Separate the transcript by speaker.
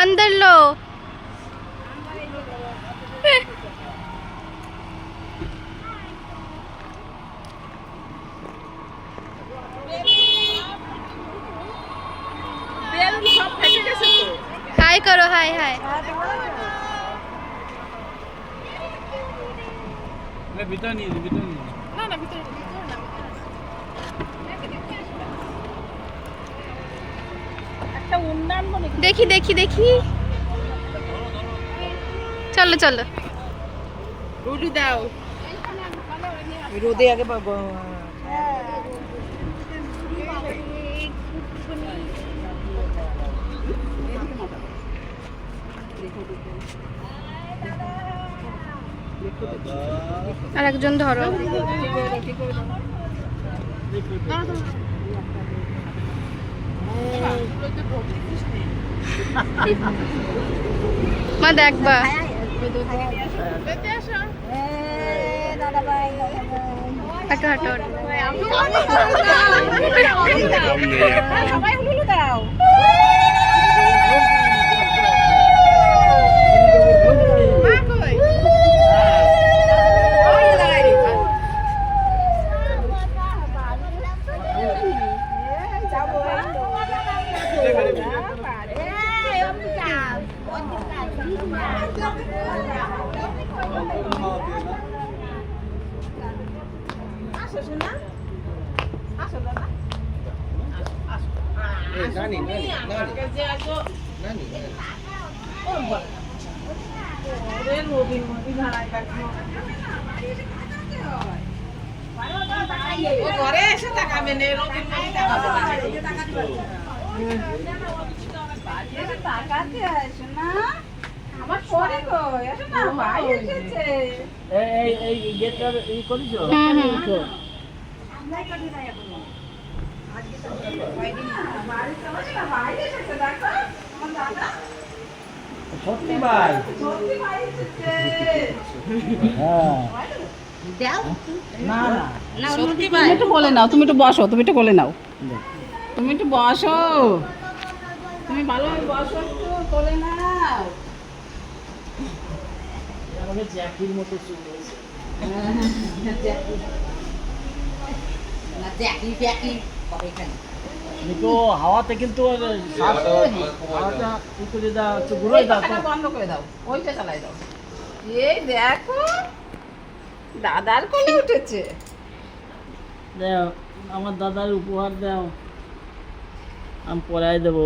Speaker 1: अंदर लो। हाय करो, हाय हाय। देखी देखी देखी, चलो चलो।
Speaker 2: রুটি দাও, রোদে আগে
Speaker 1: আর একজন ধরো। মা দেখবা। হাঁটো হাঁটো।
Speaker 2: সবাই হুলু দাও।
Speaker 3: সত্যি ভাই, না না
Speaker 2: সত্যি ভাই, একটু বলে নাও। তুমি একটু বসো, তুমি একটু বলে নাও। তুমি একটু বসো, তুমি ভালোভাবে বসো, একটু বলে নাও।
Speaker 3: আমাকে জ্যাকির মতো চুল হয়েছে। কিন্তু হাওয়াতে কিন্তু হাওয়াটা ই করে দাও, ঘুরে দাও,
Speaker 2: বন্ধ করে দাও, ওইটা চালাই দাও। এই দেখো, দাদার কোলে উঠেছে।
Speaker 3: দাও আমার দাদার উপহার দাও, আমি পরাই দেবো।